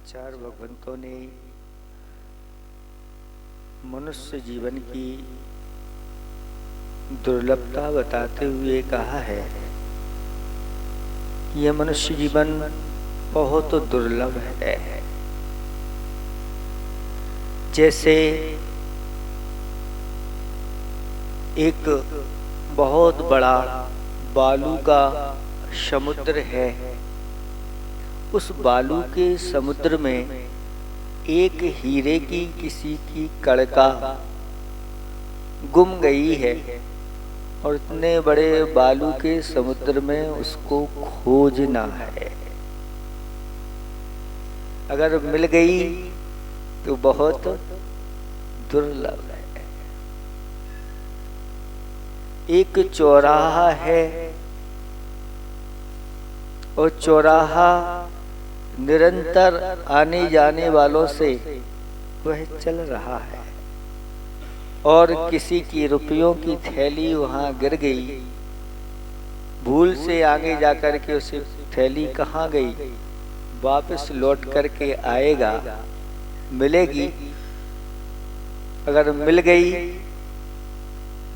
आचार्य भगवंतों ने मनुष्य जीवन की दुर्लभता बताते हुए कहा है कि यह मनुष्य जीवन बहुत दुर्लभ है। जैसे एक बहुत बड़ा बालू का समुद्र है, उस बालू के समुद्र में एक हीरे की किसी की कड़का गुम गई है और इतने बड़े बालू के समुद्र में उसको खोजना है। अगर मिल गई तो बहुत दुर्लभ है। एक चौराहा है और चौराहा निरंतर आने जाने वालों से वह चल रहा है और किसी की रुपयों की थैली वहां गिर गई, भूल से आगे जाकर के उसे थैली कहाँ गई, वापस लौट करके आएगा, मिलेगी। अगर मिल गई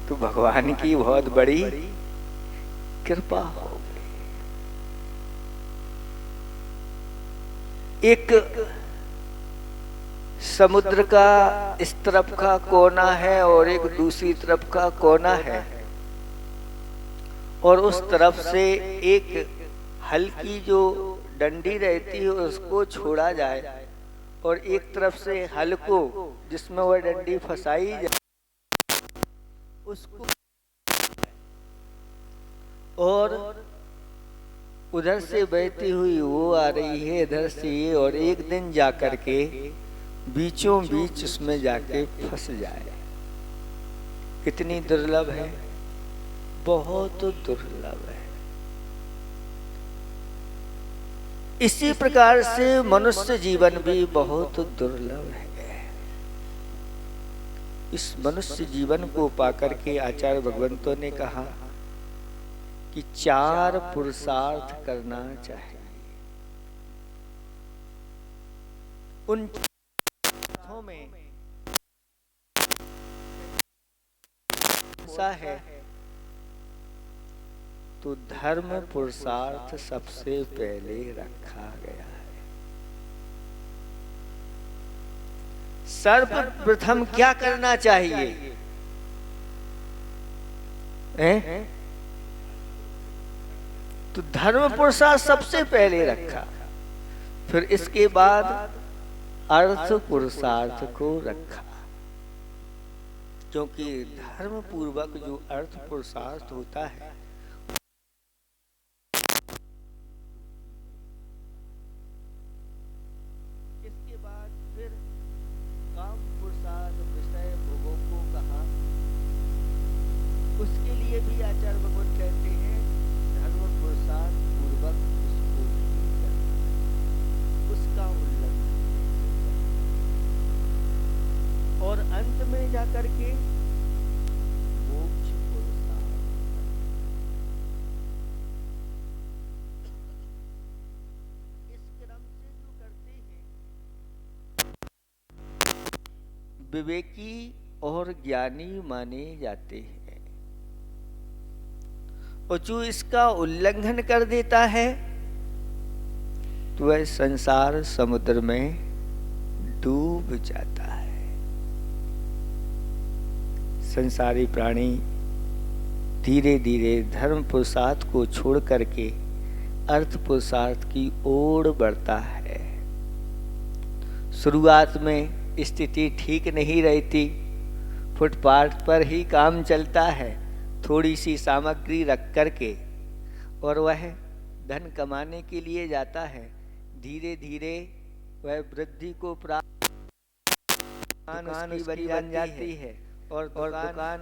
तो भगवान की बहुत बड़ी कृपा हो। एक समुद्र का इस तरफ का कोना है और एक दूसरी तरफ का कोना है और उस तरफ से एक हल्की जो डंडी रहती है उसको छोड़ा जाए और एक तरफ से हल को जिसमें वह डंडी फंसाई जाए उसको, और उधर से बहती हुई वो आ रही है इधर से ये, और एक दिन जाकर के बीचों बीच उसमें जाके फंस जाए। कितनी दुर्लभ है, बहुत दुर्लभ है। इसी प्रकार से मनुष्य जीवन भी बहुत दुर्लभ है। इस मनुष्य जीवन को पाकर के आचार्य भगवंतों ने कहा कि 4 पुरुषार्थ करना चाहिए। उन पुरुषार्थों में ऐसा है तो धर्म पुरुषार्थ सबसे पहले रखा गया है। सर्वप्रथम क्या करना चाहिए? तो धर्म पुरुषार्थ सबसे पहले रखा, फिर इसके बाद अर्थ पुरुषार्थ को रखा, क्योंकि धर्म पूर्वक जो अर्थ पुरुषार्थ होता है इसके बाद फिर काम पुरुषार्थ विषय भोगों को कहा। उसके लिए भी आचार्य भगवत कहते हैं पुरुषार्थ पूर्वक उसको भी करना, उसका उल्लंघन, और अंत में जाकर के मोक्ष पुरुषार्थ। इस क्रम से जो करते हैं विवेकी और ज्ञानी माने जाते हैं, और जो इसका उल्लंघन कर देता है तो वह संसार समुद्र में डूब जाता है। संसारी प्राणी धीरे धीरे धर्म पुरुषार्थ को छोड़ करके अर्थ पुरुषार्थ की ओर बढ़ता है। शुरुआत में स्थिति ठीक नहीं रहती, फुटपाथ पर ही काम चलता है, थोड़ी सी सामग्री रख करके, और वह धन कमाने के लिए जाता है। धीरे धीरे वह वृद्धि को प्राप्त बन जाती है और दुकान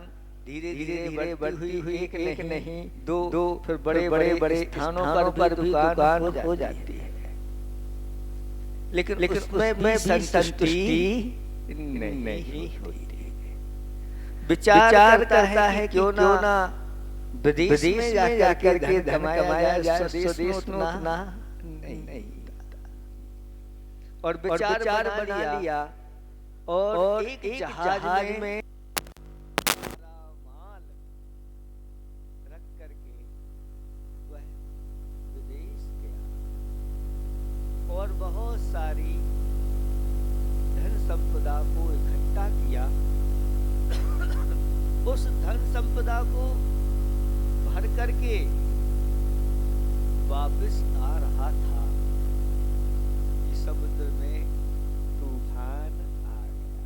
धीरे धीरे बढ़ती हुई एक नहीं दो फिर बड़े बड़े स्थानों पर भी दुकान हो जाती है। लेकिन उसमें संतुष्टि नहीं होती। विचार करता है क्यों ना विदेश में जाकर के धन कमाया जाए, स्वदेश में उतना नहीं। और विचार बना लिया और एक जहाज में माल रख करके वह विदेश गया और बहुत सारी धन संपदा को इकट्ठा किया। उस धन संपदा को भर करके वापस आ रहा था कि समुद्र में तूफान आ गया।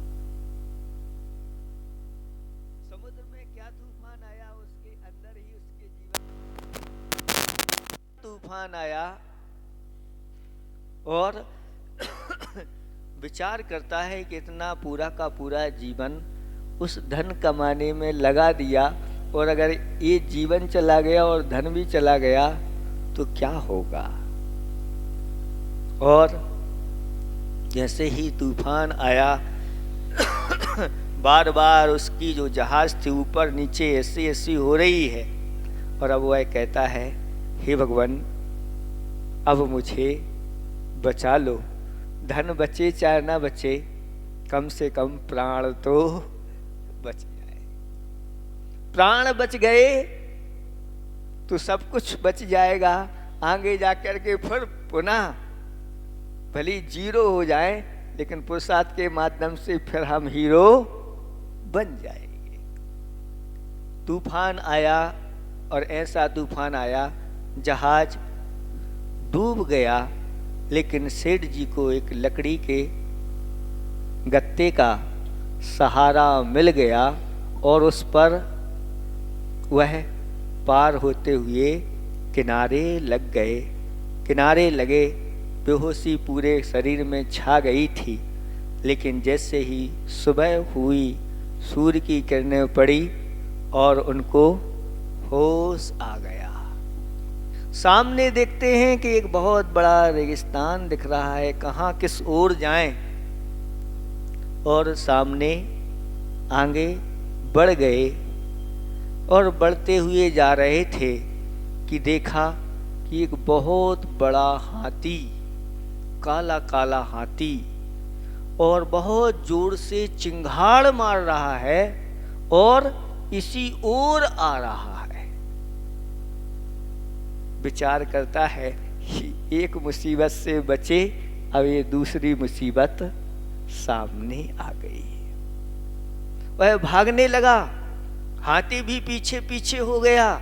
समुद्र में क्या तूफान आया, उसके अंदर ही उसके जीवन तूफान आया और विचार करता है कि इतना पूरा का पूरा जीवन उस धन कमाने में लगा दिया और अगर ये जीवन चला गया और धन भी चला गया तो क्या होगा। और जैसे ही तूफान आया बार बार उसकी जो जहाज थी ऊपर नीचे ऐसी ऐसी हो रही है और अब वह कहता है, हे भगवान अब मुझे बचा लो, धन बचे चाहे ना बचे कम से कम प्राण तो बच जाए। प्राण बच गए तो सब कुछ बच जाएगा, आगे जाकर के फिर पुनः भली जीरो हो जाए लेकिन पुरुषार्थ के माध्यम से फिर हम हीरो बन जाएंगे। तूफान आया और ऐसा तूफान आया जहाज डूब गया, लेकिन सेठ जी को एक लकड़ी के गत्ते का सहारा मिल गया और उस पर वह पार होते हुए किनारे लग गए। किनारे लगे, बेहोशी पूरे शरीर में छा गई थी, लेकिन जैसे ही सुबह हुई सूर्य की किरणें पड़ी और उनको होश आ गया। सामने देखते हैं कि एक बहुत बड़ा रेगिस्तान दिख रहा है, कहाँ किस ओर जाएं। और सामने आगे बढ़ गए और बढ़ते हुए जा रहे थे कि देखा कि एक बहुत बड़ा हाथी, काला काला हाथी और बहुत जोर से चिंगाड़ मार रहा है और इसी ओर आ रहा है। विचार करता है कि एक मुसीबत से बचे, अब ये दूसरी मुसीबत सामने आ गई। वह भागने लगा, हाथी भी पीछे पीछे हो गया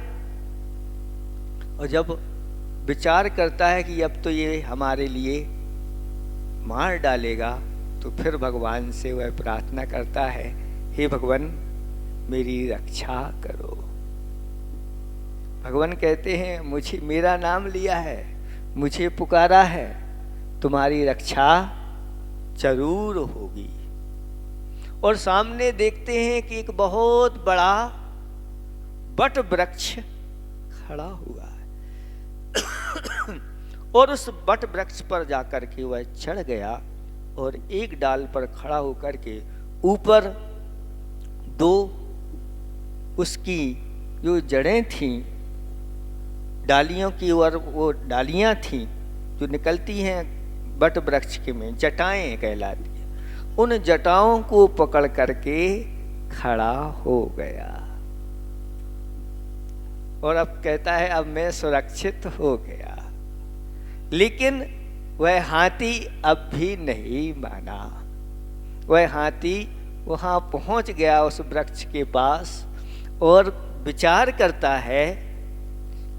और जब विचार करता है कि अब तो ये हमारे लिए मार डालेगा तो फिर भगवान से वह प्रार्थना करता है, हे भगवान मेरी रक्षा करो। भगवान कहते हैं, मुझे मेरा नाम लिया है, मुझे पुकारा है, तुम्हारी रक्षा जरूर होगी। और सामने देखते हैं कि एक बहुत बड़ा बट वृक्ष खड़ा हुआ है और उस बट वृक्ष पर जाकर के वह चढ़ गया और एक डाल पर खड़ा होकर के ऊपर दो उसकी जो जड़ें थीं, डालियों की ओर वो डालियां थीं जो निकलती हैं बट वृक्ष के में, जटाएं कहलाती हैं, उन जटाओं को पकड़ करके खड़ा हो गया और अब कहता है अब मैं सुरक्षित हो गया। लेकिन वह हाथी अब भी नहीं माना। वह हाथी वहां पहुंच गया उस वृक्ष के पास और विचार करता है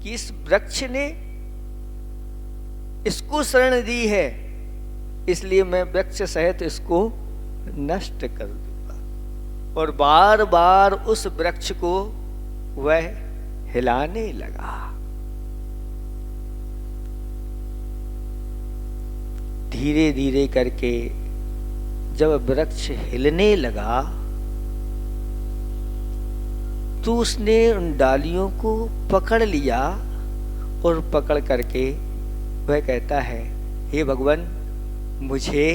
कि इस वृक्ष ने इसको शरण दी है, इसलिए मैं वृक्ष सहित इसको नष्ट कर दूंगा। और बार बार उस वृक्ष को वह हिलाने लगा। धीरे धीरे करके जब वृक्ष हिलने लगा तो उसने उन डालियों को पकड़ लिया और पकड़ करके वह कहता है, हे भगवान मुझे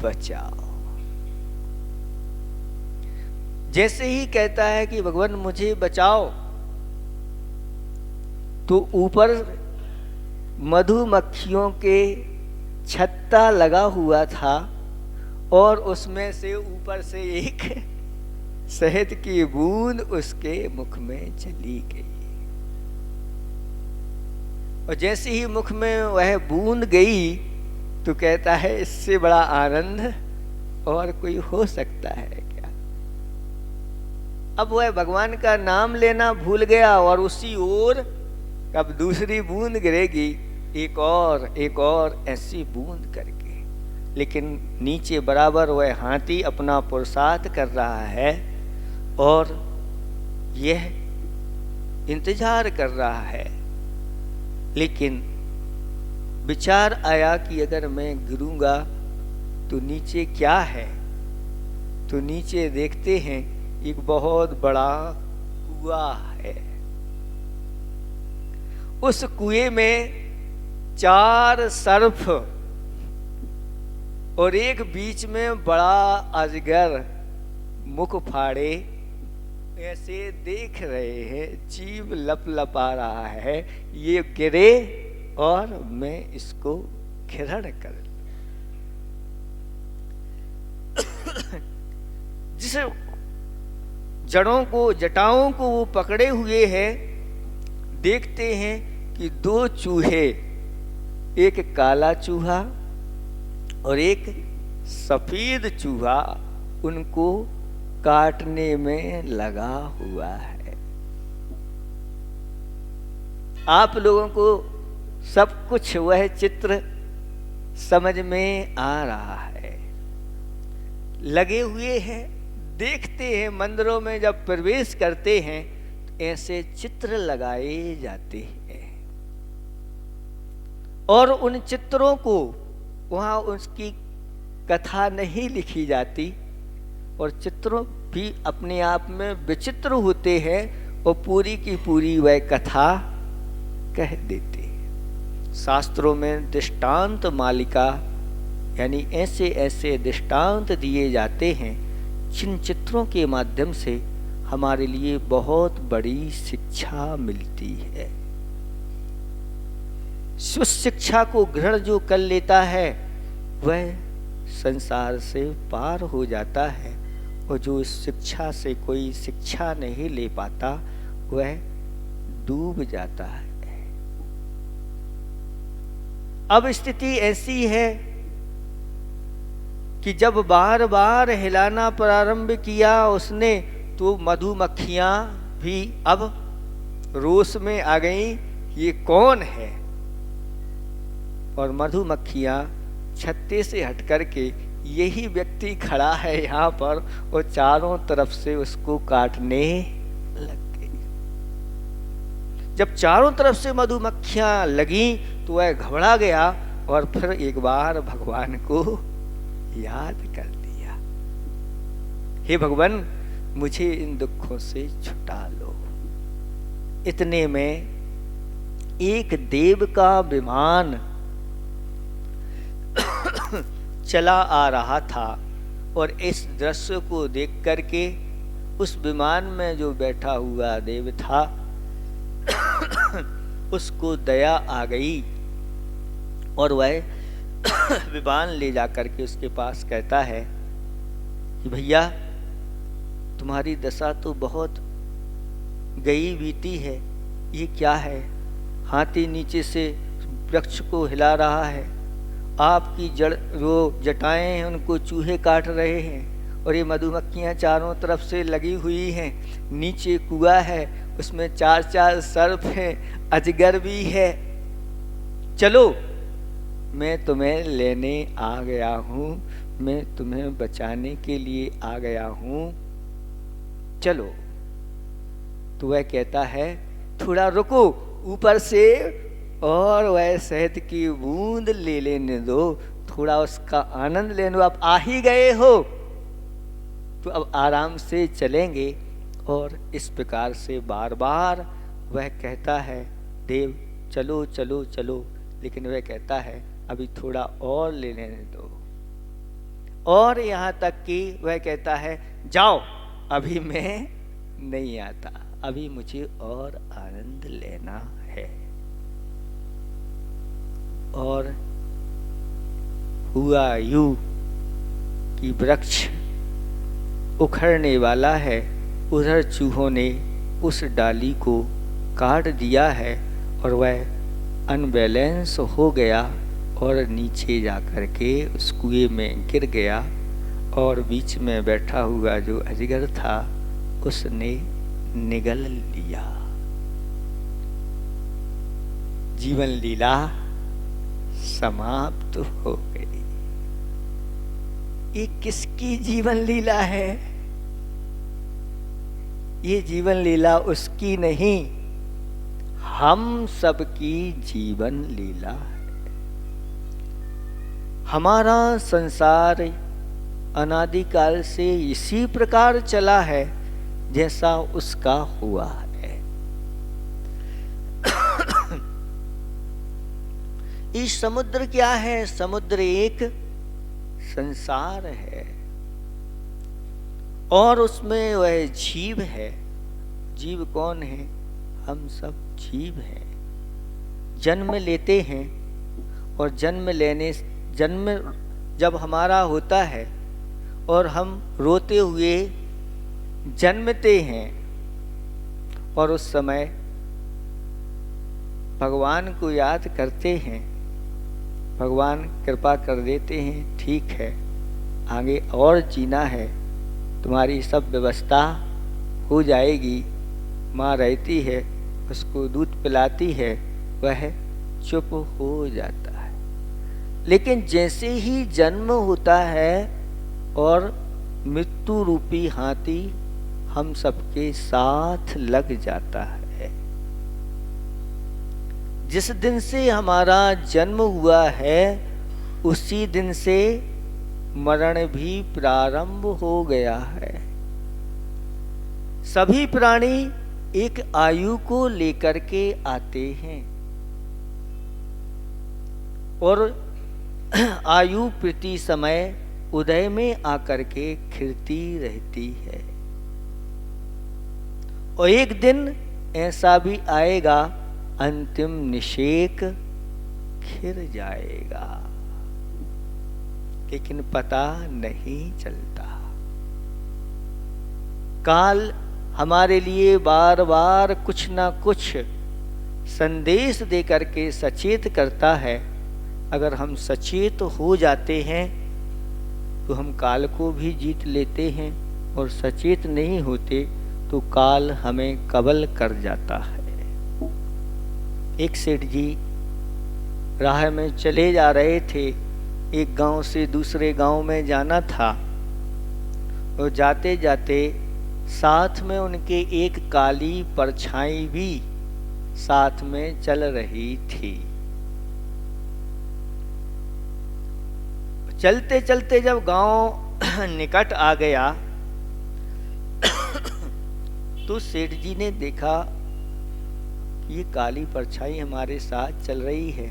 बचाओ। जैसे ही कहता है कि भगवान मुझे बचाओ, तो ऊपर मधुमक्खियों के छत्ता लगा हुआ था और उसमें से ऊपर से एक शहद की बूंद उसके मुख में चली गई। और जैसे ही मुख में वह बूंद गई तो कहता है इससे बड़ा आनंद और कोई हो सकता है क्या। अब वह भगवान का नाम लेना भूल गया और उसी ओर कब दूसरी बूंद गिरेगी, एक और ऐसी बूंद करके। लेकिन नीचे बराबर वह हाथी अपना पुरुषार्थ कर रहा है और यह इंतजार कर रहा है। लेकिन विचार आया कि अगर मैं गिरूंगा तो नीचे क्या है। तो नीचे देखते हैं एक बहुत बड़ा कुआं है। उस कुएं में 4 सर्प और एक बीच में बड़ा अजगर मुख फाड़े ऐसे देख रहे हैं। जीभ लपलपा रहा है, ये गिरे और मैं इसको घृण कर। जिस जड़ों को जटाओं को वो पकड़े हुए हैं, देखते हैं कि 2 चूहे, एक काला चूहा और एक सफेद चूहा उनको काटने में लगा हुआ है। आप लोगों को सब कुछ वह चित्र समझ में आ रहा है। लगे हुए हैं, देखते हैं। मंदिरों में जब प्रवेश करते हैं तो ऐसे चित्र लगाए जाते हैं और उन चित्रों को वहाँ उसकी कथा नहीं लिखी जाती और चित्रों भी अपने आप में विचित्र होते हैं और पूरी की पूरी वह कथा कह देते हैं। शास्त्रों में दृष्टांत मालिका यानी ऐसे ऐसे दृष्टांत दिए जाते हैं जिन चित्रों के माध्यम से हमारे लिए बहुत बड़ी शिक्षा मिलती है। उस शिक्षा को ग्रहण जो कर लेता है वह संसार से पार हो जाता है और जो इस शिक्षा से कोई शिक्षा नहीं ले पाता वह डूब जाता है। अब स्थिति ऐसी है कि जब बार बार हिलाना प्रारंभ किया उसने तो मधुमक्खियां भी अब रोष में आ गईं, ये कौन है। और मधुमक्खियां छत्ते से हट करके यही व्यक्ति खड़ा है यहाँ पर और चारों तरफ से उसको काटने लग गई। जब चारों तरफ से मधुमक्खियां लगी तो वह घबरा गया और फिर एक बार भगवान को याद कर लिया, हे भगवान मुझे इन दुखों से छुटा लो। इतने में एक देव का विमान चला आ रहा था और इस दृश्य को देख करके उस विमान में जो बैठा हुआ देव था उसको दया आ गई और वह विमान ले जा करके उसके पास कहता है कि भैया तुम्हारी दशा तो बहुत गई बीती है, ये क्या है। हाथी नीचे से वृक्ष को हिला रहा है, आपकी जड़ जो जटाएं हैं उनको चूहे काट रहे हैं और ये मधुमक्खियां चारों तरफ से लगी हुई हैं। नीचे कुआं है, उसमें 4 सर्प हैं, अजगर भी है। चलो मैं तुम्हें लेने आ गया हूँ, मैं तुम्हें बचाने के लिए आ गया हूँ, चलो। तो वह कहता है थोड़ा रुको, ऊपर से और वह शहद की बूंद ले लेने दो, थोड़ा उसका आनंद लेने दो। आप आ ही गए हो तो अब आराम से चलेंगे। और इस प्रकार से बार बार वह कहता है देव चलो चलो चलो, लेकिन वह कहता है अभी थोड़ा और ले लेने दो। और यहाँ तक कि वह कहता है जाओ अभी मैं नहीं आता, अभी मुझे और आनंद लेना है। और हुआ यूं कि वृक्ष उखड़ने वाला है, उधर चूहों ने उस डाली को काट दिया है और वह अनबैलेंस हो गया और नीचे जाकर के उस कुएं में गिर गया और बीच में बैठा हुआ जो अजगर था उसने निगल लिया। जीवन लीला समाप्त हो गई। ये किसकी जीवन लीला है? ये जीवन लीला उसकी नहीं, हम सबकी जीवन लीला है। हमारा संसार अनादिकाल से इसी प्रकार चला है जैसा उसका हुआ है। इस समुद्र क्या है? समुद्र एक संसार है और उसमें वह जीव है। जीव कौन है? हम सब जीव हैं। जन्म लेते हैं और जन्म जब हमारा होता है और हम रोते हुए जन्मते हैं और उस समय भगवान को याद करते हैं, भगवान कृपा कर देते हैं, ठीक है आगे और जीना है, तुम्हारी सब व्यवस्था हो जाएगी। माँ रहती है, उसको दूध पिलाती है, वह चुप हो जाता है। लेकिन जैसे ही जन्म होता है और मृत्यु रूपी हाथी हम सबके साथ लग जाता है, जिस दिन से हमारा जन्म हुआ है उसी दिन से मरण भी प्रारंभ हो गया है। सभी प्राणी एक आयु को लेकर के आते हैं और आयु प्रति समय उदय में आकर के खिलती रहती है और एक दिन ऐसा भी आएगा अंतिम निषेक खिर जाएगा, लेकिन पता नहीं चलता। काल हमारे लिए बार बार कुछ ना कुछ संदेश देकर के सचेत करता है। अगर हम सचेत हो जाते हैं तो हम काल को भी जीत लेते हैं और सचेत नहीं होते तो काल हमें कबल कर जाता है। एक सेठ जी राह में चले जा रहे थे, एक गांव से दूसरे गांव में जाना था और जाते जाते साथ में उनके एक काली परछाई भी साथ में चल रही थी। चलते चलते जब गांव निकट आ गया तो सेठ जी ने देखा ये काली परछाई हमारे साथ चल रही है,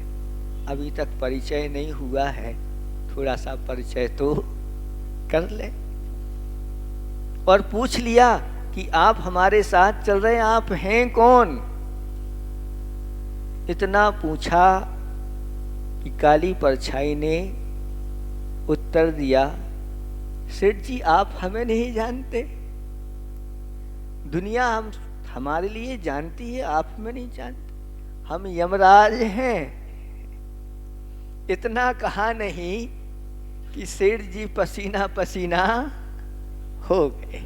अभी तक परिचय नहीं हुआ है, थोड़ा सा परिचय तो कर ले। और पूछ लिया कि आप हमारे साथ चल रहे हैं, आप हैं कौन? इतना पूछा कि काली परछाई ने उत्तर दिया, सेठ जी आप हमें नहीं जानते, दुनिया हमारे लिए जानती है, आप हमें नहीं जानते, हम यमराज हैं। इतना कहा नहीं कि सेठ जी पसीना पसीना हो गए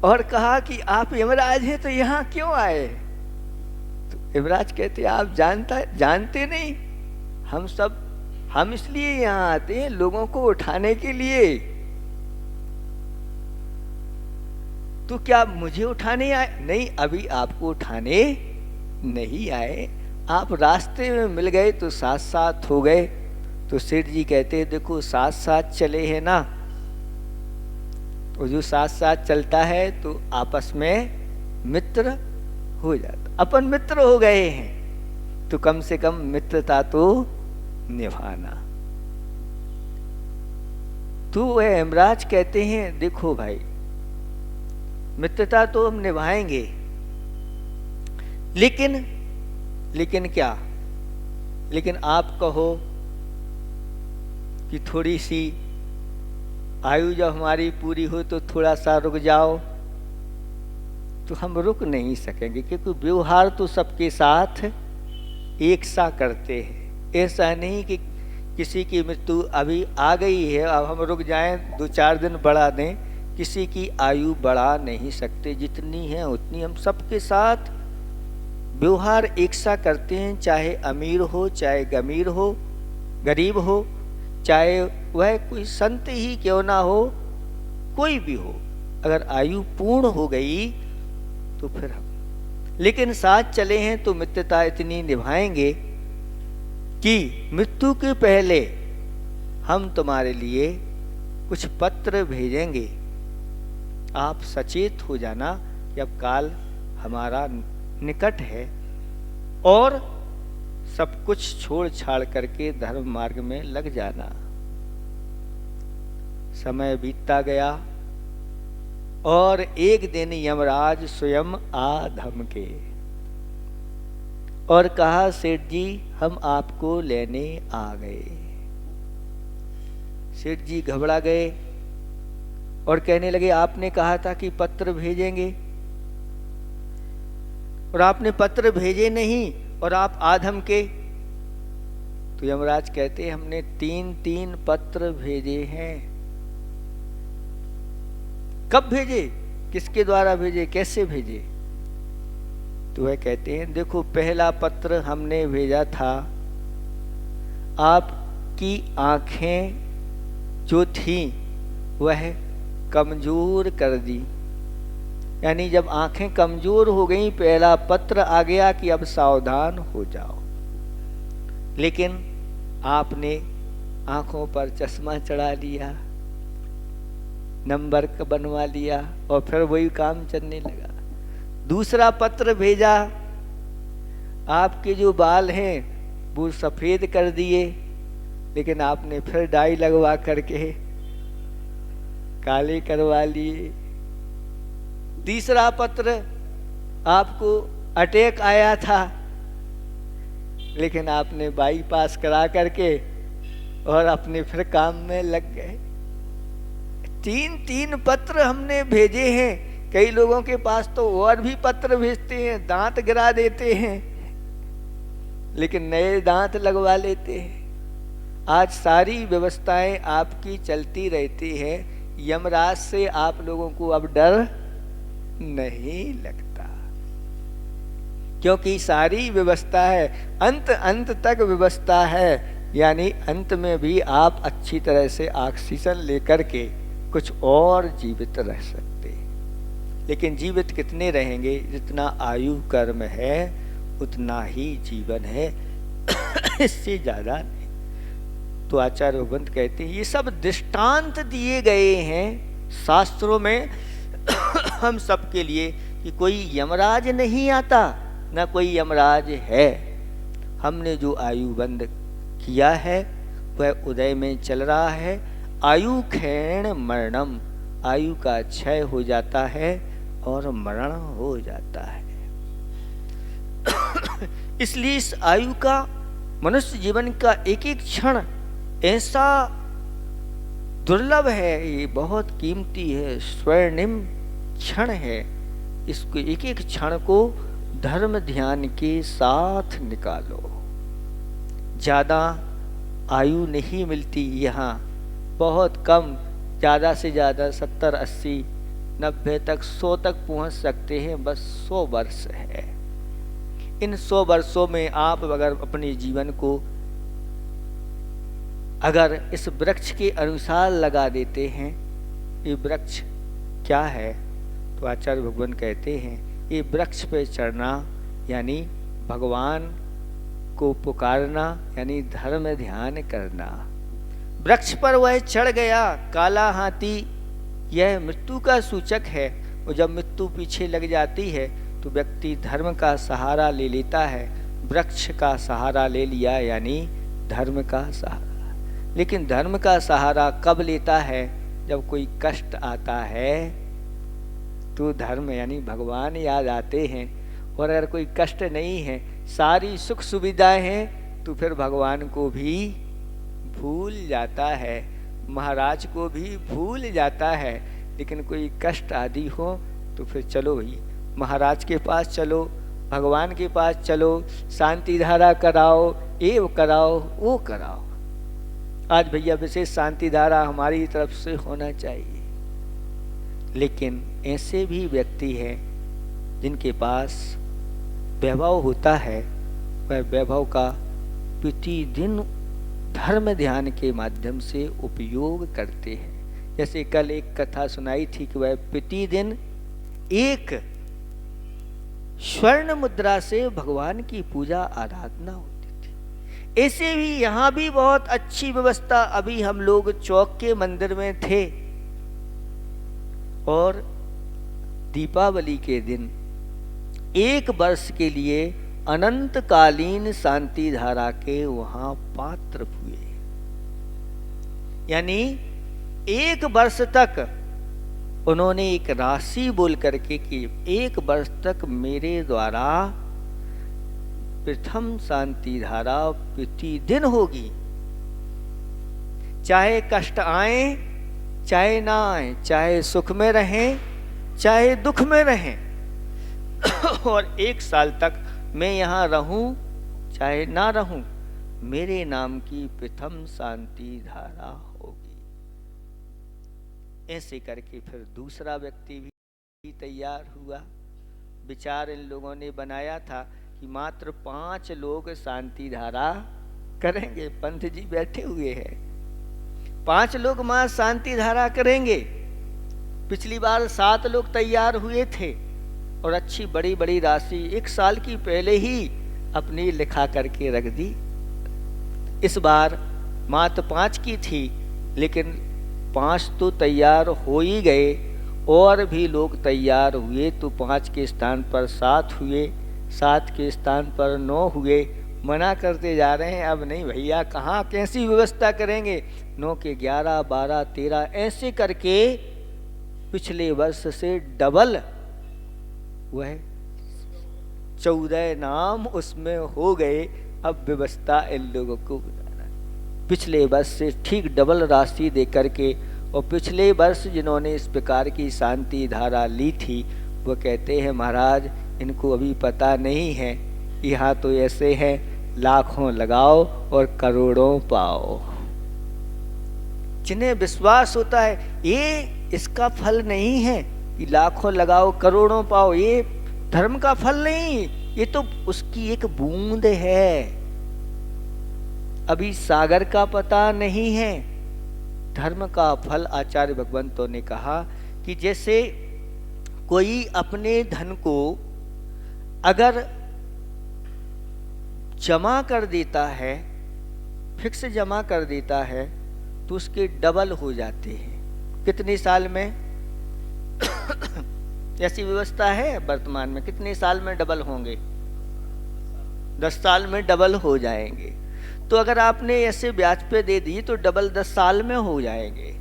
और कहा कि आप यमराज हैं तो यहाँ क्यों आए? तो यमराज कहते आप जानते नहीं, हम इसलिए यहाँ आते हैं लोगों को उठाने के लिए। तो क्या मुझे उठाने आए? नहीं, अभी आपको उठाने नहीं आए, आप रास्ते में मिल गए तो साथ साथ हो गए। तो सेठ जी कहते देखो साथ साथ चले हैं ना, तो जो साथ साथ चलता है तो आपस में मित्र हो जाता। अपन मित्र हो गए हैं तो कम से कम मित्रता तो निभाना। तो वह यमराज कहते हैं देखो भाई मित्रता तो हम निभाएंगे, लेकिन क्या? लेकिन आप कहो कि थोड़ी सी आयु जब हमारी पूरी हो तो थोड़ा सा रुक जाओ, तो हम रुक नहीं सकेंगे, क्योंकि व्यवहार तो सबके साथ एक सा करते हैं। ऐसा नहीं कि किसी की मृत्यु अभी आ गई है, अब हम रुक जाएं, 2-4 दिन बढ़ा दें। किसी की आयु बढ़ा नहीं सकते, जितनी है उतनी। हम सबके साथ व्यवहार एक सा करते हैं, चाहे अमीर हो, चाहे गमीर हो, गरीब हो, चाहे वह कोई संत ही क्यों ना हो, कोई भी हो। अगर आयु पूर्ण हो गई तो फिर हम, लेकिन साथ चले हैं तो मित्रता इतनी निभाएंगे कि मृत्यु के पहले हम तुम्हारे लिए कुछ पत्र भेजेंगे, आप सचेत हो जाना कि अब काल हमारा निकट है, और सब कुछ छोड़ छाड़ करके धर्म मार्ग में लग जाना। समय बीतता गया और एक दिन यमराज स्वयं आ धमके और कहा, सेठ जी हम आपको लेने आ गए। सेठ जी घबरा गए और कहने लगे, आपने कहा था कि पत्र भेजेंगे और आपने पत्र भेजे नहीं, और आप आधम के। तो यमराज कहते, हमने 3 पत्र भेजे हैं। कब भेजे, किसके द्वारा भेजे, कैसे भेजे? तो वह कहते हैं, देखो पहला पत्र हमने भेजा था, आपकी आंखें जो थी वह कमजोर कर दी, यानी जब आंखें कमजोर हो गई, पहला पत्र आ गया कि अब सावधान हो जाओ। लेकिन आपने आंखों पर चश्मा चढ़ा लिया, नंबर बनवा लिया, और फिर वही काम चलने लगा। दूसरा पत्र भेजा, आपके जो बाल हैं वो सफेद कर दिए, लेकिन आपने फिर डाई लगवा करके काले करवा लिए। तीसरा पत्र, आपको अटैक आया था, लेकिन आपने बाईपास करा करके और अपने फिर काम में लग गए। 3 पत्र हमने भेजे हैं। कई लोगों के पास तो और भी पत्र भेजते हैं, दांत गिरा देते हैं, लेकिन नए दांत लगवा लेते हैं। आज सारी व्यवस्थाएं आपकी चलती रहती हैं, यमराज से आप लोगों को अब डर नहीं लगता, क्योंकि सारी व्यवस्था है, अंत तक व्यवस्था है। यानी अंत में भी आप अच्छी तरह से ऑक्सीजन लेकर के कुछ और जीवित रह सकते। लेकिन जीवित कितने रहेंगे, जितना आयु कर्म है उतना ही जीवन है, इससे ज्यादा नहीं। तो आचार्य भगवंत कहते हैं, ये सब दृष्टांत दिए गए हैं शास्त्रों में हम सब के लिए, कि कोई यमराज नहीं आता, ना कोई यमराज है। हमने जो आयु बंद किया है वह उदय में चल रहा है। आयु क्षीण मरणम, आयु का क्षय हो जाता है और मरण हो जाता है। इसलिए इस आयु का, मनुष्य जीवन का एक एक क्षण ऐसा दुर्लभ है, ये बहुत कीमती है, स्वर्णिम क्षण है। इसको एक एक क्षण को धर्म ध्यान के साथ निकालो। ज्यादा आयु नहीं मिलती यहाँ, बहुत कम, ज्यादा से ज्यादा 70, 80, 90 तक, 100 तक पहुंच सकते हैं, बस 100 वर्ष है। इन 100 वर्षों में आप अगर अपने जीवन को अगर इस वृक्ष के अनुसार लगा देते हैं, ये वृक्ष क्या है? तो आचार्य भगवान कहते हैं, ये वृक्ष पे चढ़ना यानी भगवान को पुकारना, यानी धर्म ध्यान करना। वृक्ष पर वह चढ़ गया, काला हाथी, यह मृत्यु का सूचक है। और जब मृत्यु पीछे लग जाती है तो व्यक्ति धर्म का सहारा ले लेता है। वृक्ष का सहारा ले लिया यानी धर्म का सहारा। लेकिन धर्म का सहारा कब लेता है? जब कोई कष्ट आता है तो धर्म यानी भगवान याद आते हैं। और अगर कोई कष्ट नहीं है, सारी सुख सुविधाएं हैं, तो फिर भगवान को भी भूल जाता है, महाराज को भी भूल जाता है। लेकिन कोई कष्ट आदि हो तो फिर चलो भाई महाराज के पास चलो, भगवान के पास चलो, शांति धारा कराओ, ये कराओ वो कराओ। आज भैया विशेष शांति धारा हमारी तरफ से होना चाहिए। लेकिन ऐसे भी व्यक्ति हैं जिनके पास वैभव होता है, वह वैभव का प्रतिदिन धर्म ध्यान के माध्यम से उपयोग करते हैं। जैसे कल एक कथा सुनाई थी कि वह प्रतिदिन एक स्वर्ण मुद्रा से भगवान की पूजा आराधना होती थी। ऐसे भी यहाँ भी बहुत अच्छी व्यवस्था। अभी हम लोग चौक के मंदिर में थे और दीपावली के दिन 1 वर्ष के लिए अनंतकालीन शांति धारा के वहां पात्र हुए। यानी 1 वर्ष तक उन्होंने एक राशि बोल करके कि 1 वर्ष तक मेरे द्वारा प्रथम शांति धारा प्रतिदिन होगी, चाहे कष्ट आए चाहे ना आए, चाहे सुख में रहें चाहे दुख में रहें, और 1 साल तक मैं यहाँ रहूं चाहे ना रहूं, मेरे नाम की प्रथम शांति धारा होगी। ऐसे करके फिर दूसरा व्यक्ति भी तैयार हुआ। विचार इन लोगों ने बनाया था कि मात्र 5 लोग शांति धारा करेंगे। पंत जी बैठे हुए हैं, 5 लोग मां शांति धारा करेंगे। पिछली बार 7 लोग तैयार हुए थे और अच्छी बड़ी बड़ी राशि 1 साल की पहले ही अपनी लिखा करके रख दी। इस बार मात्र 5 की थी, लेकिन 5 तो तैयार हो ही गए और भी लोग तैयार हुए, तो 5 के स्थान पर 7 हुए, 7 के स्थान पर 9 हुए। मना करते जा रहे हैं, अब नहीं भैया, कहाँ कैसी व्यवस्था करेंगे। 9 के 11, 12, 13 ऐसे करके पिछले वर्ष से डबल वह 14 नाम उसमें हो गए। अब व्यवस्था इन लोगों को पिछले वर्ष से ठीक डबल राशि दे करके, और पिछले वर्ष जिन्होंने इस प्रकार की शांति धारा ली थी वो कहते हैं महाराज इनको अभी पता नहीं है, यहाँ तो ऐसे है लाखों लगाओ और करोड़ों पाओ। जिन्हें विश्वास होता है ये इसका फल नहीं है कि लाखों लगाओ करोड़ों पाओ, ये धर्म का फल नहीं, ये तो उसकी एक बूंद है। अभी सागर का पता नहीं है। धर्म का फल आचार्य भगवंतों ने कहा कि जैसे कोई अपने धन को अगर जमा कर देता है, फिक्स जमा कर देता है, तो उसके डबल हो जाते हैं। कितने साल में ऐसी व्यवस्था है वर्तमान में? कितने साल में डबल होंगे? 10 साल में डबल हो जाएंगे। तो अगर आपने ऐसे ब्याज पे दे दी तो डबल 10 साल में हो जाएंगे।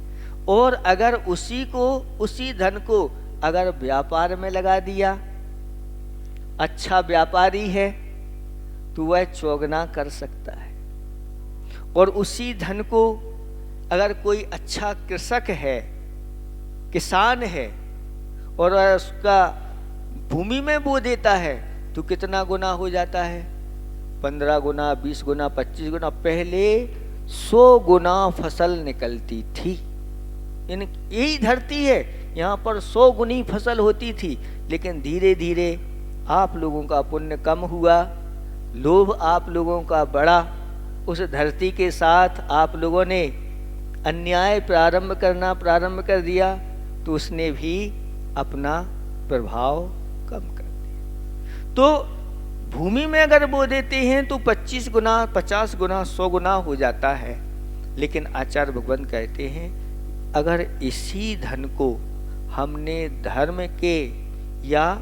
और अगर उसी धन को अगर व्यापार में लगा दिया, अच्छा व्यापारी है तो वह चौगुना कर सकता है। और उसी धन को अगर कोई अच्छा कृषक है, किसान है, और उसका भूमि में बो देता है तो कितना गुना हो जाता है? 15 गुना, 20 गुना, 25 गुना। पहले 100 गुना फसल निकलती थी। यही धरती है, यहाँ पर 100 गुनी फसल होती थी। लेकिन धीरे धीरे आप लोगों का पुण्य कम हुआ, लोभ आप लोगों का बढ़ा, उस धरती के साथ आप लोगों ने अन्याय करना प्रारंभ कर दिया, तो उसने भी अपना प्रभाव कम कर दिया। तो भूमि में अगर बो देते हैं तो 25 गुना, 50 गुना, 100 गुना हो जाता है। लेकिन आचार्य भगवंत कहते हैं अगर इसी धन को हमने धर्म के या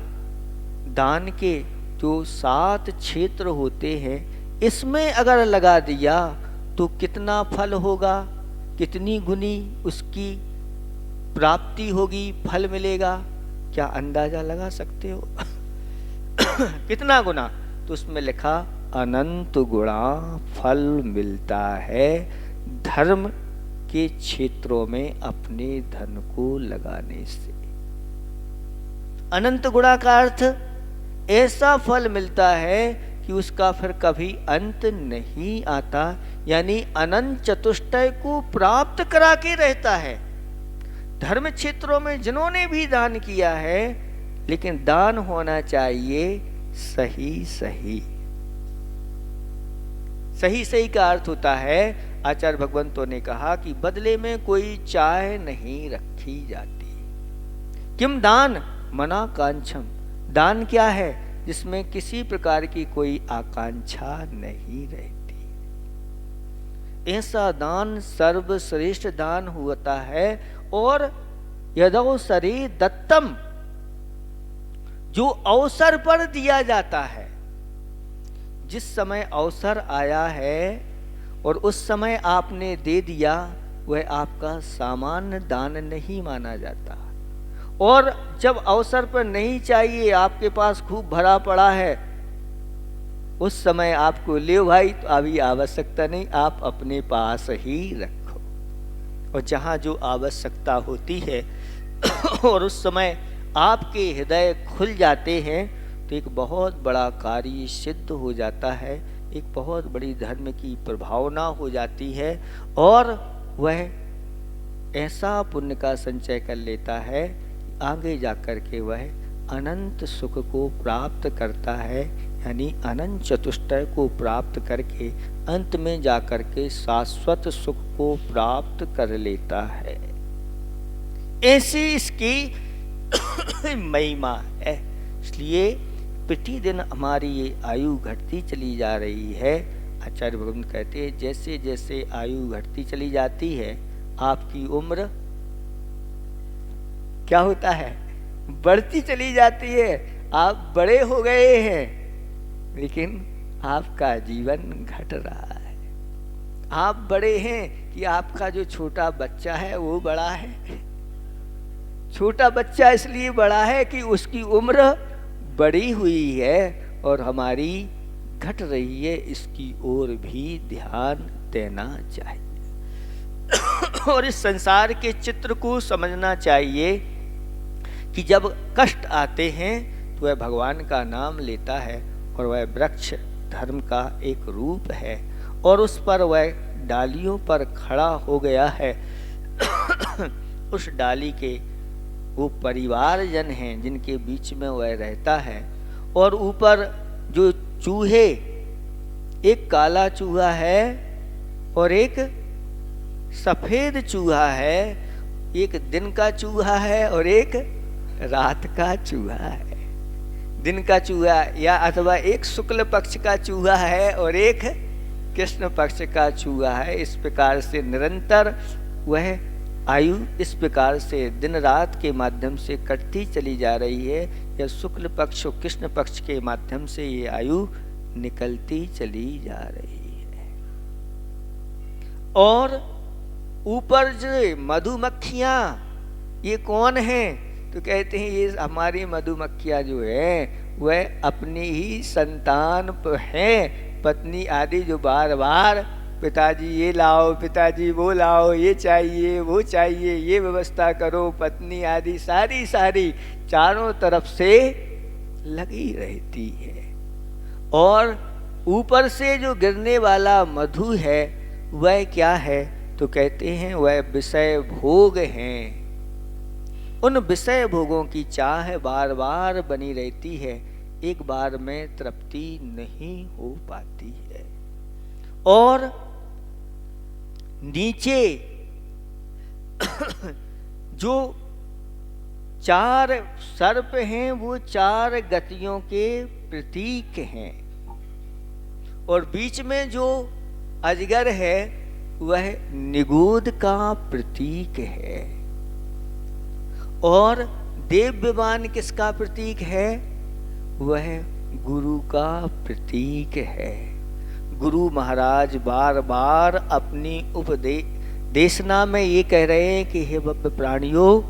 दान के जो 7 क्षेत्र होते हैं इसमें अगर लगा दिया तो कितना फल होगा, कितनी गुनी उसकी प्राप्ति होगी, फल मिलेगा, क्या अंदाजा लगा सकते हो? कितना गुना? तो उसमें लिखा अनंत गुणा फल मिलता है धर्म के क्षेत्रों में अपने धन को लगाने से। अनंत गुणा का अर्थ ऐसा फल मिलता है कि उसका फिर कभी अंत नहीं आता, यानी अनंत चतुष्टय को प्राप्त करा के रहता है। धर्म क्षेत्रों में जिन्होंने भी दान किया है, लेकिन दान होना चाहिए सही सही। सही सही का अर्थ होता है, आचार्य भगवंतों ने कहा कि बदले में कोई चाह नहीं रखी जाती। किम दान मना कांक्षम, दान क्या है? जिसमें किसी प्रकार की कोई आकांक्षा नहीं रहती। ऐसा दान सर्वश्रेष्ठ दान होता है। और यदवसरे दत्तम, जो अवसर पर दिया जाता है, जिस समय अवसर आया है और उस समय आपने दे दिया, वह आपका सामान्य दान नहीं माना जाता। और जब अवसर पर नहीं चाहिए, आपके पास खूब भरा पड़ा है, उस समय आपको ले भाई, तो अभी आवश्यकता नहीं, आप अपने पास ही रखो। और जहाँ जो आवश्यकता होती है और उस समय आपके हृदय खुल जाते हैं, तो एक बहुत बड़ा कार्य सिद्ध हो जाता है, एक बहुत बड़ी धर्म की प्रभावना हो जाती है, और वह ऐसा पुण्य का संचय कर लेता है, आगे जाकर के वह अनंत सुख को प्राप्त करता है, यानी अनंत चतुष्टय को प्राप्त करके अंत में जाकर के शाश्वत सुख को प्राप्त कर लेता है। ऐसी इसकी महिमा है। इसलिए प्रतिदिन हमारी ये आयु घटती चली जा रही है। आचार्य भगवान कहते हैं, जैसे जैसे आयु घटती चली जाती है, आपकी उम्र क्या होता है? बढ़ती चली जाती है। आप बड़े हो गए हैं, लेकिन आपका जीवन घट रहा है। आप बड़े हैं कि आपका जो छोटा बच्चा है वो बड़ा है। छोटा बच्चा इसलिए बड़ा है कि उसकी उम्र बड़ी हुई है और हमारी घट रही है, इसकी ओर भी ध्यान देना चाहिए। और इस संसार के चित्र को समझना चाहिए कि जब कष्ट आते हैं तो वह भगवान का नाम लेता है, और वह वृक्ष धर्म का एक रूप है, और उस पर वह डालियों पर खड़ा हो गया है। उस डाली के वो परिवारजन हैं जिनके बीच में वह रहता है, और ऊपर जो चूहे, एक काला चूहा है और एक सफेद चूहा है, एक दिन का चूहा है और एक रात का चूहा है। दिन का चूहा या अथवा एक शुक्ल पक्ष का चूहा है और एक कृष्ण पक्ष का चूहा है। इस प्रकार से निरंतर वह आयु इस प्रकार से दिन रात के माध्यम से कटती चली जा रही है, या शुक्ल पक्ष और कृष्ण पक्ष के माध्यम से ये आयु निकलती चली जा रही है। और ऊपर जो मधुमक्खियां, ये कौन हैं? तो कहते हैं ये हमारी मधुमक्खियां जो है वह अपनी ही संतान हैं, पत्नी आदि, जो बार बार पिताजी ये लाओ, पिताजी वो लाओ, ये चाहिए वो चाहिए, ये व्यवस्था करो, पत्नी आदि सारी चारों तरफ से लगी रहती है। और ऊपर से जो गिरने वाला मधु है वह क्या है? तो कहते हैं वह विषय भोग हैं। उन विषय भोगों की चाह बार बार बनी रहती है, एक बार में तृप्ति नहीं हो पाती है। और नीचे जो चार सर्प हैं वो चार गतियों के प्रतीक हैं, और बीच में जो अजगर है वह निगूध का प्रतीक है। और देव्यमान किसका प्रतीक है? वह गुरु का प्रतीक है। गुरु महाराज बार बार अपनी उपदेशना में ये कह रहे हैं कि हे भव्य प्राणियों,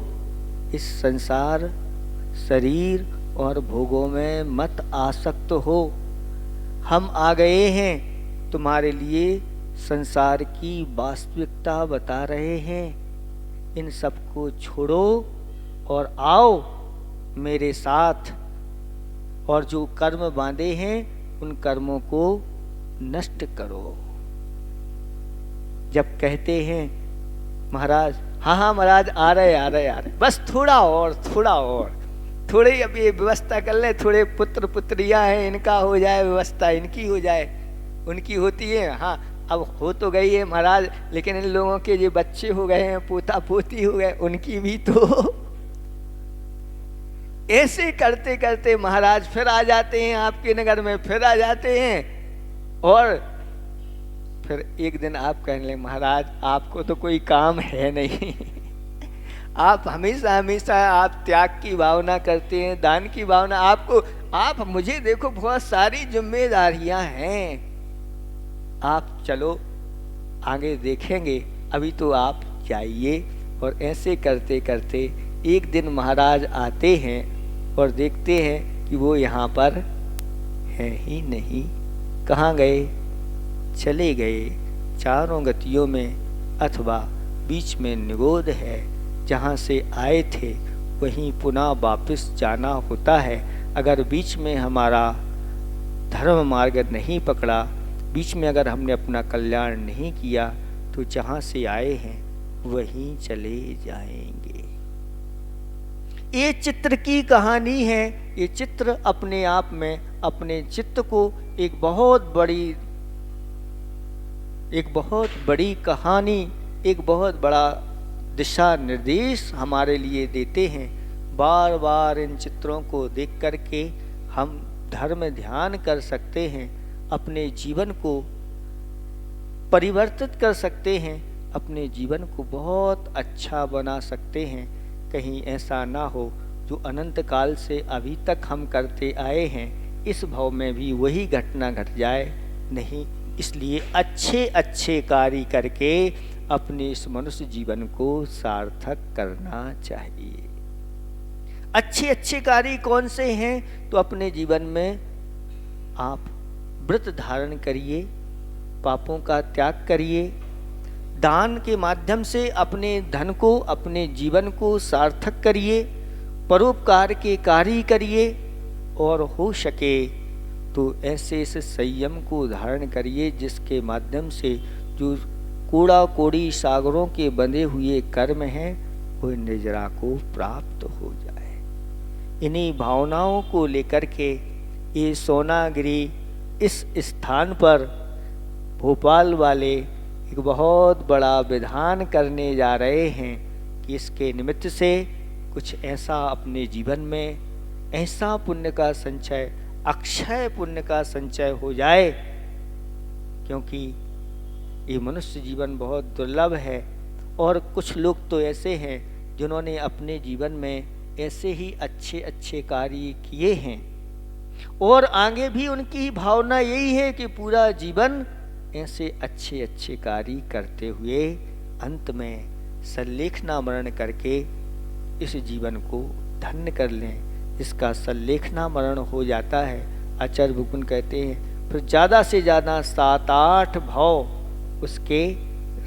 इस संसार शरीर और भोगों में मत आसक्त हो। हम आ गए हैं तुम्हारे लिए संसार की वास्तविकता बता रहे हैं। इन सबको छोड़ो और आओ मेरे साथ, और जो कर्म बांधे हैं उन कर्मों को नष्ट करो। जब कहते हैं महाराज, हाँ हाँ महाराज आ रहे, बस थोड़ा और थोड़ी अभी व्यवस्था कर ले, थोड़े पुत्र पुत्रियां हैं, इनका हो जाए व्यवस्था, इनकी हो जाए, उनकी होती है, हाँ अब हो तो गई है महाराज, लेकिन इन लोगों के जो बच्चे हो गए हैं, पोता पोती हो गए, उनकी भी तो। ऐसे करते करते महाराज फिर आ जाते हैं आपके नगर में, फिर आ जाते हैं, और फिर एक दिन आप कहने लगे महाराज आपको तो कोई काम है नहीं। आप हमेशा हमेशा आप त्याग की भावना करते हैं, दान की भावना, आप मुझे देखो बहुत सारी जिम्मेदारियां हैं, आप चलो आगे देखेंगे, अभी तो आप जाइए। और ऐसे करते करते एक दिन महाराज आते हैं और देखते हैं कि वो यहाँ पर है ही नहीं। कहाँ गए? चले गए चारों गतियों में, अथवा बीच में निगोद है, जहाँ से आए थे वहीं पुनः वापस जाना होता है। अगर बीच में हमारा धर्म मार्ग नहीं पकड़ा, बीच में अगर हमने अपना कल्याण नहीं किया, तो जहाँ से आए हैं वहीं चले जाएंगे। ये चित्र की कहानी है। ये चित्र अपने आप में अपने चित्त को एक बहुत बड़ी कहानी, एक बहुत बड़ा दिशा निर्देश हमारे लिए देते हैं। बार बार इन चित्रों को देख करके हम धर्म ध्यान कर सकते हैं, अपने जीवन को परिवर्तित कर सकते हैं, अपने जीवन को बहुत अच्छा बना सकते हैं। कहीं ऐसा ना हो जो अनंत काल से अभी तक हम करते आए हैं, इस भाव में भी वही घटना घट जाए नहीं। इसलिए अच्छे अच्छे कार्य करके अपने इस मनुष्य जीवन को सार्थक करना चाहिए। अच्छे अच्छे कार्य कौन से हैं? तो अपने जीवन में आप व्रत धारण करिए, पापों का त्याग करिए, दान के माध्यम से अपने धन को, अपने जीवन को सार्थक करिए, परोपकार के कार्य करिए, और हो सके तो ऐसे संयम को धारण करिए जिसके माध्यम से जो कूड़ा कोड़ी सागरों के बंधे हुए कर्म हैं वो निजरा को प्राप्त हो जाए। इन्हीं भावनाओं को लेकर के ये सोनागिरी इस स्थान पर भोपाल वाले एक बहुत बड़ा विधान करने जा रहे हैं कि इसके निमित्त से कुछ ऐसा अपने जीवन में ऐसा पुण्य का संचय, अक्षय पुण्य का संचय हो जाए, क्योंकि ये मनुष्य जीवन बहुत दुर्लभ है। और कुछ लोग तो ऐसे हैं जिन्होंने अपने जीवन में ऐसे ही अच्छे अच्छे कार्य किए हैं, और आगे भी उनकी भावना यही है कि पूरा जीवन ऐसे अच्छे अच्छे कार्य करते हुए अंत में सल्लेखना मरण करके इस जीवन को धन्य कर लें। इसका सल्लेखना मरण हो जाता है। आचार्य भुकुन कहते हैं फिर ज़्यादा से ज़्यादा 7-8 भाव उसके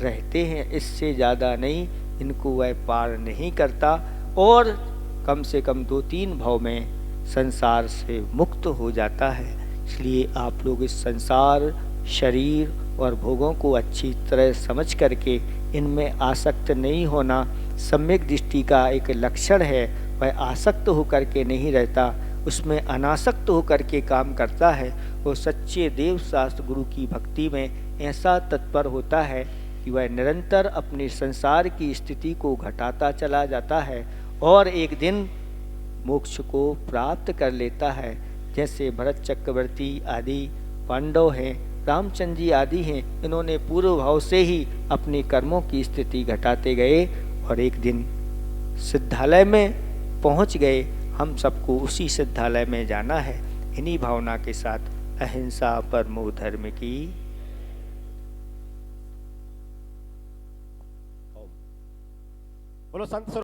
रहते हैं, इससे ज़्यादा नहीं, इनको वह पार नहीं करता, और कम से कम 2-3 भाव में संसार से मुक्त हो जाता है। इसलिए आप लोग इस संसार, शरीर और भोगों को अच्छी तरह समझ करके इनमें आसक्त नहीं होना सम्यक दृष्टि का एक लक्षण है। वह आसक्त होकर के नहीं रहता, उसमें अनासक्त होकर के काम करता है। वो सच्चे देव शास्त्र गुरु की भक्ति में ऐसा तत्पर होता है कि वह निरंतर अपने संसार की स्थिति को घटाता चला जाता है और एक दिन मोक्ष को प्राप्त कर लेता है। जैसे भरत चक्रवर्ती आदि पांडव हैं, रामचंद्र जी आदि हैं, इन्होंने पूर्व भाव से ही अपने कर्मों की स्थिति घटाते गए और एक दिन सिद्धालय में पहुंच गए। हम सबको उसी सिद्धालय में जाना है। इन्हीं भावना के साथ अहिंसा परमो धर्म की। बोलो संत